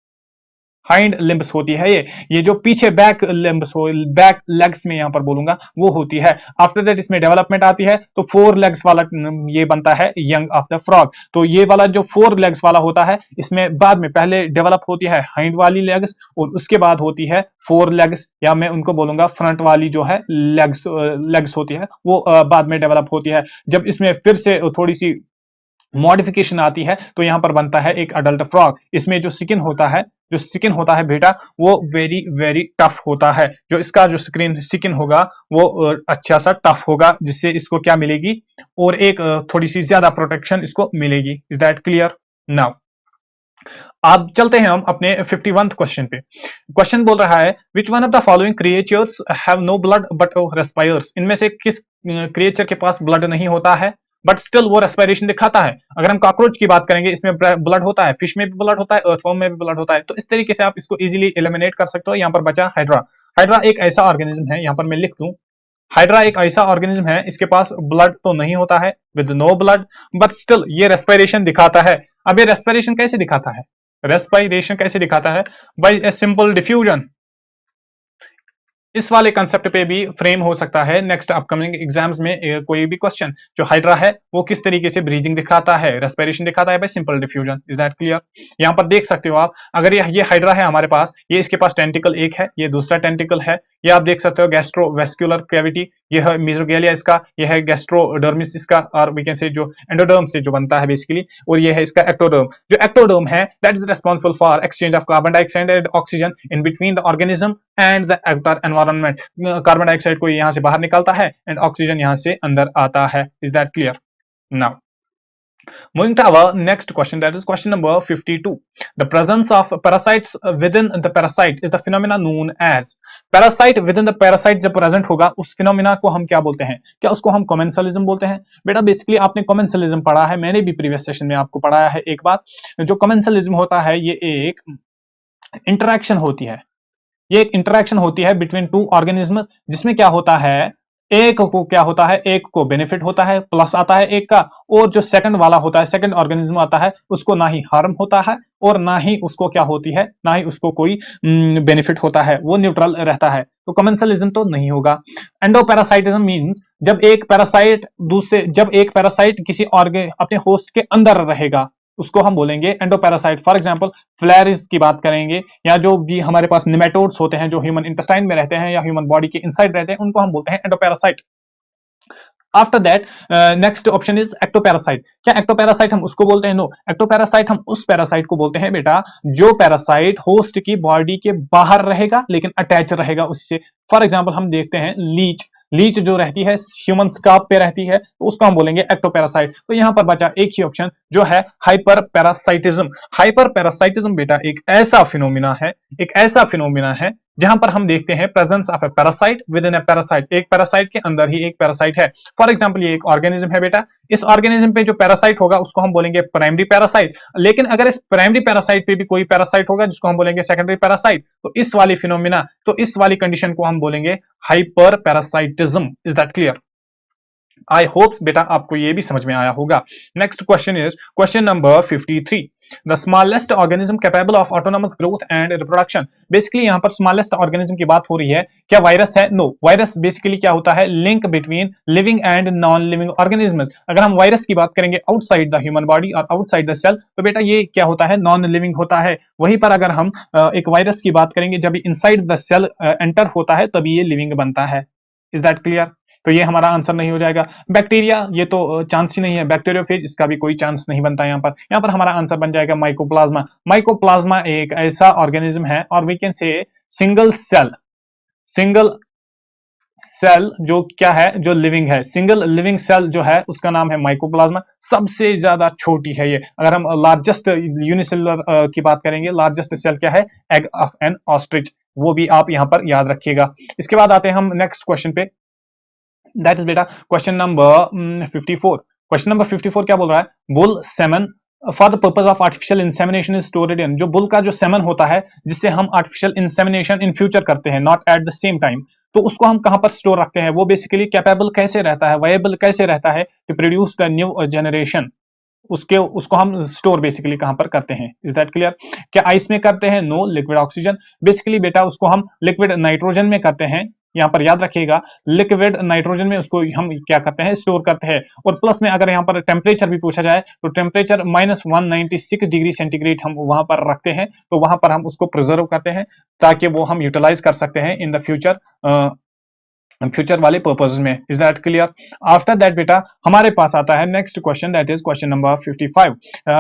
hind limbs होती है ये जो पीछे बैक लिम्ब्स हो, बैक लेग्स में यहां पर बोलूंगा वो होती है। आफ्टर दैट इसमें डेवलपमेंट आती है तो 4 लेग्स वाला ये बनता है यंग ऑफ द फ्रॉग। तो ये वाला जो 4 लेग्स वाला होता है इसमें बाद में पहले डेवलप होती है हाइंड वाली लेग्स और उसके बाद होती है 4 लेग्स, या मैं उनको बोलूंगा फ्रंट वाली जो है लेग्स होती है वो बाद में डेवलप होती है। जब इसमें फिर से थोड़ी सी मॉडिफिकेशन आती है तो यहां पर बनता है एक अडल्ट फ्रॉग। इसमें जो स्किन होता है बेटा वो वेरी वेरी टफ होता है, जो इसका जो स्किन होगा वो अच्छा सा टफ होगा, जिससे इसको क्या मिलेगी? और एक थोड़ी सी ज्यादा प्रोटेक्शन इसको मिलेगी। Is that clear? नाउ अब चलते हैं हम अपने 51th क्वेश्चन पे। क्वेश्चन बोल रहा है which one of the following creatures have no blood but respires. इनमें से किस क्रिएचर के पास ब्लड नहीं होता है बट स्टिल वो रेस्पिरेशन दिखाता है? अगर हम कॉकरोच की बात करेंगे इसमें ब्लड होता है, फिश में भी ब्लड होता है, अर्थवर्म में भी ब्लड होता है। तो इस तरीके से आप इसको इजीली एलिमिनेट कर सकते हो। यहाँ पर बचा हाइड्रा। हाइड्रा एक ऐसा ऑर्गेनिज्म है, यहाँ पर मैं लिख दूं, हाइड्रा एक ऐसा ऑर्गेनिज्म है, इसके पास ब्लड तो नहीं होता है, with no blood, but still ये रेस्पिरेशन दिखाता है। अब ये रेस्पिरेशन कैसे दिखाता है? रेस्पिरेशन कैसे दिखाता है? By a simple diffusion. इस वाले कंसेप्ट पे भी फ्रेम हो सकता है नेक्स्ट अपकमिंग एग्जाम्स में कोई भी क्वेश्चन। जो हाइड्रा है वो किस तरीके से ब्रीदिंग दिखाता है, रेस्पिरेशन दिखाता है bye simple diffusion. Is that clear? यहाँ पर देख सकते हो आप, अगर ये हाइड्रा है हमारे पास, ये इसके पास टेंटिकल एक है, ये दूसरा टेंटिकल है, ये आप देख सकते हो गैस्ट्रोवेस्कुलर कैविटी, ये है मीजोगेलिया इसका, ये है गैस्ट्रोडर्मिस इसका, और वी कैन से जो एंडोडर्म से जो बनता है बेसिकली, और ये है इसका एक्टोडर्म। जो एक्टोडर्म है that is responsible for exchange of carbon dioxide and oxygen in between the organism and the outer environment. Carbon dioxide को यहां से बाहर निकलता है एंड ऑक्सीजन यहां से अंदर आता है। Is that clear? Now moving to our next question, that is question number 52. The presence of parasites within the parasite is the phenomena known as। parasite within the parasite जब present होगा उस phenomena को हम क्या बोलते हैं? क्या उसको हम commensalism बोलते हैं? बेटा बेसिकली आपने commensalism पढ़ा है, मैंने भी प्रीवियस सेशन में आपको पढ़ाया है एक बार। जो commensalism होता है ये एक इंटरेक्शन होती है, ये एक इंटरेक्शन होती है बिटवीन टू ऑर्गेनिज्म, जिसमें क्या होता है, एक को क्या होता है, एक को बेनिफिट होता है, प्लस आता है एक का, और जो सेकंड वाला होता है, सेकंड ऑर्गेनिज्म आता है, उसको ना ही हार्म होता है और ना ही उसको क्या होती है, ना ही उसको कोई बेनिफिट होता है, वो न्यूट्रल रहता है। तो कमेंसलिज्म तो नहीं होगा। एंडोपैरासाइटिज्म मींस जब एक पैरासाइट किसी अपने होस्ट के अंदर रहेगा, उसको हम बोलेंगे एंडोपैरासाइट। फॉर एग्जांपल फ्लैरिस की बात करेंगे, या जो भी हमारे पास निमेटोड्स होते हैं जो ह्यूमन इंटेस्टाइन में रहते हैं या ह्यूमन बॉडी के इनसाइड रहते हैं, उनको हम बोलते हैं endoparasite. After that next option is ectoparasite. क्या एक्टोपैरासाइट हम उसको बोलते हैं? नो, एक्टोपैरासाइट हम उस पैरासाइट को बोलते हैं बेटा जो पैरासाइट होस्ट की बॉडी के बाहर रहेगा लेकिन अटैच रहेगा उससे। फॉर एग्जांपल हम देखते हैं लीच, लीच जो रहती है ह्यूमन स्कार्प पे रहती है, तो उसको हम बोलेंगे एक्टोपैरासाइट। तो यहां पर बचा एक ही ऑप्शन जो है हाइपर पैरासाइटिज्म। हाइपर पैरासाइटिज्म बेटा एक ऐसा फिनोमिना है, एक ऐसा फिनोमिना है जहां पर हम देखते हैं presence of A parasite with in A parasite, एक पैरासाइट के अंदर ही एक पैरासाइट है। फॉर एग्जांपल ये एक ऑर्गेनिज्म है बेटा, इस ऑर्गेनिज्म पे जो पैरासाइट होगा उसको हम बोलेंगे प्राइमरी पैरासाइट, लेकिन अगर इस प्राइमरी पैरासाइट पे भी कोई पैरासाइट होगा जिसको हम बोलेंगे सेकेंडरी पैरासाइट, तो इस वाली फिनोमिना, तो इस वाली कंडीशन को हम बोलेंगे hyper parasitism. Is that clear? I hope बेटा आपको ये भी समझ में आया होगा। Next question is question number 53। The smallest organism capable of autonomous growth and reproduction. Basically यहां पर स्मॉलेस्ट ऑर्गेनिज्म की बात हो रही है, क्या वायरस है? नो, वायरस बेसिकली क्या होता है, link between living and non living organism. अगर हम वायरस की बात करेंगे आउटसाइड द ह्यूमन बॉडी और आउटसाइड द सेल, तो बेटा ये क्या होता है, नॉन लिविंग होता है। वहीं पर अगर हम एक वायरस की बात करेंगे, जब इनसाइड द सेल एंटर होता है तभी ये लिविंग बनता है। Is that clear? तो ये हमारा आंसर नहीं हो जाएगा। बैक्टीरिया ये तो चांस ही नहीं है, बैक्टीरियोफेज इसका भी कोई चांस नहीं बनता। यहाँ पर हमारा आंसर बन जाएगा माइकोप्लाज्मा। माइकोप्लाज्मा एक ऐसा ऑर्गेनिज्म है, और we can say single cell जो क्या है, जो लिविंग है, सिंगल लिविंग सेल जो है उसका नाम है माइकोप्लाज्मा। सबसे ज्यादा छोटी है ये। अगर हम लार्जेस्ट यूनिसेलुलर की बात करेंगे, लार्जेस्ट सेल क्या है, एग ऑफ एन ऑस्ट्रिच, वो भी आप यहां पर याद रखिएगा। इसके बाद आते हैं हम नेक्स्ट क्वेश्चन पे, दैट इज बेटा क्वेश्चन नंबर 54। क्वेश्चन नंबर 54 क्या बोल रहा है, bull semen for the purpose of artificial insemination is stored in. जो बुल का जो सेमन होता है जिससे हम आर्टिफिशियल इंसेमिनेशन इन फ्यूचर करते हैं, not at the same time, तो उसको हम कहां पर स्टोर रखते हैं? वो बेसिकली कैपेबल कैसे रहता है, वायबल कैसे रहता है to produce the new generation, उसको हम स्टोर बेसिकली कहां पर करते हैं? Is that clear? क्या आइस में करते हैं? No, liquid oxygen. बेसिकली बेटा उसको हम लिक्विड नाइट्रोजन में करते हैं। यहां पर याद रखिएगा लिक्विड नाइट्रोजन में उसको हम क्या करते हैं, स्टोर करते हैं। और प्लस में अगर यहां पर टेम्परेचर भी पूछा जाए तो टेम्परेचर -196 डिग्री सेंटीग्रेड हम वहां पर रखते हैं, तो वहां पर हम उसको प्रिजर्व करते हैं ताकि वो हम यूटिलाइज कर सकते हैं इन द फ्यूचर वाले पर्पज में। Is that clear? After that बेटा हमारे पास आता है next question, that is question number 55।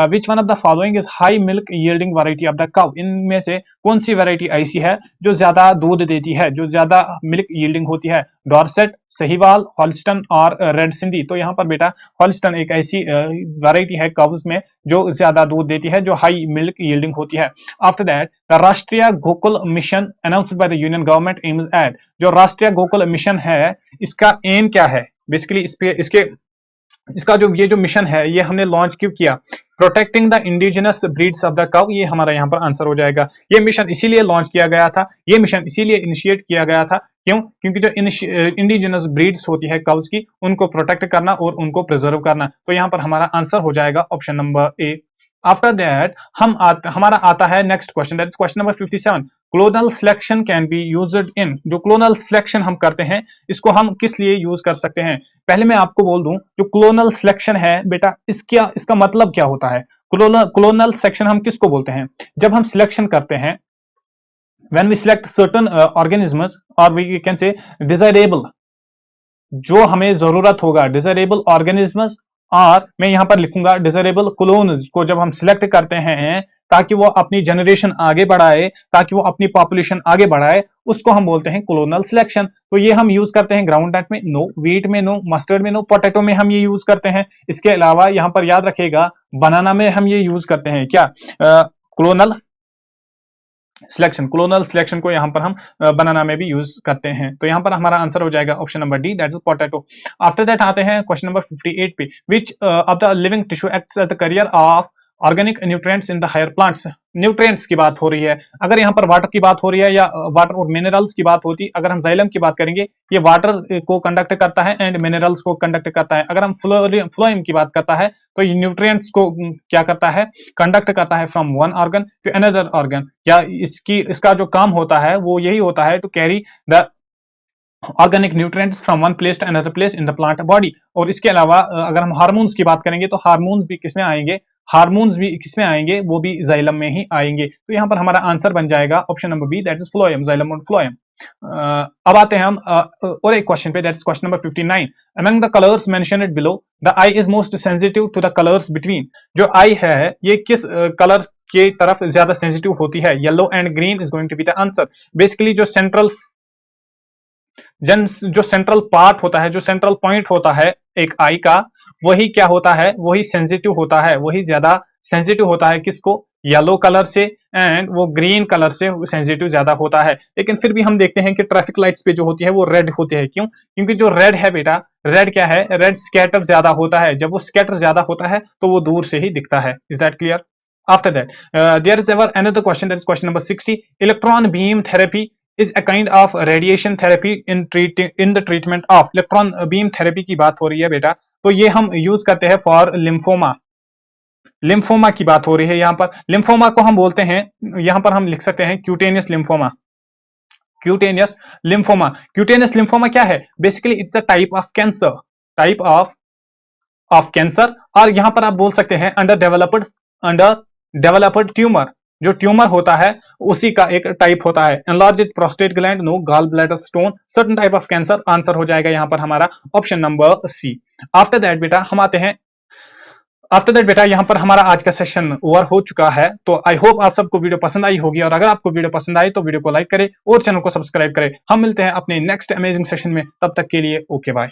Which one of the following is high milk yielding variety of the cow. इनमें से कौन सी वैरायटी ऐसी है जो ज्यादा दूध देती है, जो ज्यादा मिल्क यील्डिंग होती है? डॉर्सेट, सहीवाल, हॉल्स्टन और रेड सिंधी। तो यहाँ पर बेटा हॉल्स्टन एक ऐसी वैरायटी है काउस में जो ज्यादा दूध देती है, जो हाई मिल्क यील्डिंग होती है। आफ्टर दैट द राष्ट्रीय Gokul mission announced by the union government aims at. जो राष्ट्रीय गोकुल मिशन है इसका एम क्या है? बेसिकली इसका जो ये जो मिशन है ये हमने लॉन्च क्यों किया? Protecting the indigenous breeds of the cow, ये हमारा यहाँ पर आंसर हो जाएगा। ये मिशन इसीलिए लॉन्च किया गया था, ये मिशन इसीलिए इनिशिएट किया गया था, क्यों? क्योंकि जो इंडिजिनस ब्रीड्स होती है काउस की, उनको प्रोटेक्ट करना और उनको प्रिजर्व करना। तो यहाँ पर हमारा आंसर हो जाएगा option number A. After that हमारा आता है next question, that is question number 57। Clonal selection can be used in, जो क्लोनल सिलेक्शन हम करते हैं इसको हम किस लिए यूज कर सकते हैं। पहले मैं आपको बोल दूं, जो क्लोनल सिलेक्शन है बेटा, इसका मतलब क्या होता है। क्लोनल सिलेक्शन हम किसको बोलते हैं, जब हम सिलेक्शन करते हैं, when we select certain organisms or we can say desirable, जो हमें जरूरत होगा डिजायरेबल ऑर्गेनिजम्स, और मैं यहां पर लिखूंगा डिजायरेबल क्लोन्स को जब हम सिलेक्ट करते हैं ताकि वो अपनी जनरेशन आगे बढ़ाए, ताकि वो अपनी पॉपुलेशन आगे बढ़ाए, उसको हम बोलते हैं क्लोनल सिलेक्शन। तो ये हम यूज करते हैं ग्राउंड नट में नो, व्हीट में नो, मस्टर्ड में नो, पोटैटो में हम ये यूज करते हैं। इसके अलावा यहां पर याद रखिएगा बनाना में हम ये यूज करते हैं क्या, क्लोनल सिलेक्शन। क्लोनल सिलेक्शन को यहां पर हम बनाना में भी यूज करते हैं। तो यहां पर हमारा आंसर हो जाएगा option number D, that is potato. After that आते हैं क्वेश्चन नंबर 58 पे, which of the living tissue acts as the carrier of organic nutrients in the higher plants. Nutrients की बात हो रही है, अगर यहाँ पर वाटर की बात हो रही है या वाटर और मिनरल्स की बात होती, अगर हम जाइलम की बात करेंगे, ये वाटर को कंडक्ट करता है एंड मिनरल्स को कंडक्ट करता है। अगर हम फ्लोएम की बात करता है तो ये न्यूट्रिएंट्स को क्या करता है, कंडक्ट करता है from one organ to another organ, या इसका जो काम होता है वो यही होता है to carry the organic nutrients from one place to another place in the plant body. और इसके अलावा अगर हम हार्मोन्स की बात करेंगे तो हार्मोन्स भी किसमें आएंगे, हार्मोन्स भी किसमें आएंगे, वो भी जाइलम में ही आएंगे। तो यहाँ पर हमारा आंसर बन जाएगा option number B, that is phloem, xylem और फ्लोएम। अब आते हैं हम और एक क्वेश्चन पे, that is question number 59। Among the colours mentioned below the eye is most sensitive to the colours between. जो आई है ये किस कलर्स के तरफ ज्यादा सेंसिटिव होती है, yellow and green is going to be the answer. Basically जो सेंट्रल पार्ट होता है, जो सेंट्रल पॉइंट होता है एक आई का, वही क्या होता है, वही सेंसिटिव होता है, वही ज्यादा सेंसिटिव होता है किसको, येलो कलर से, एंड वो ग्रीन कलर से सेंसिटिव ज्यादा होता है। लेकिन फिर भी हम देखते हैं कि ट्रैफिक लाइट्स पे जो होती है वो रेड होती है, क्यों, क्योंकि जो रेड है बेटा, रेड क्या है, रेड स्कैटर ज्यादा होता है, जब वो स्कैटर ज्यादा होता है तो वो दूर से ही दिखता है। Is that clear? After that, there is ever another question, that is question number 60. Electron beam therapy is a kind of radiation therapy in the treatment of electron beam therapy की बात हो रही है बेटा, तो ये हम यूज करते हैं फॉर लिम्फोमा। लिम्फोमा की बात हो रही है यहाँ पर। लिम्फोमा को हम बोलते हैं, यहाँ पर हम लिख सकते हैं cutaneous lymphoma. Cutaneous lymphoma, cutaneous lymphoma क्या है, basically it's a type of cancer, type of cancer. और यहां पर आप बोल सकते हैं अंडर डेवलप्ड ट्यूमर, जो ट्यूमर होता है उसी का एक टाइप होता है। Enlarged prostate gland, no, gall bladder stone, certain type of cancer. Answer हो जाएगा यहां पर हमारा option number C. After that बेटा हम आते हैं, आफ्टर दैट बेटा यहां पर हमारा आज का सेशन ओवर हो चुका है। तो आई होप आप सबको वीडियो पसंद आई होगी, और अगर आपको वीडियो पसंद आई तो वीडियो को लाइक करें और चैनल को सब्सक्राइब करें। हम मिलते हैं अपने नेक्स्ट अमेजिंग सेशन में, तब तक के लिए ओके बाय।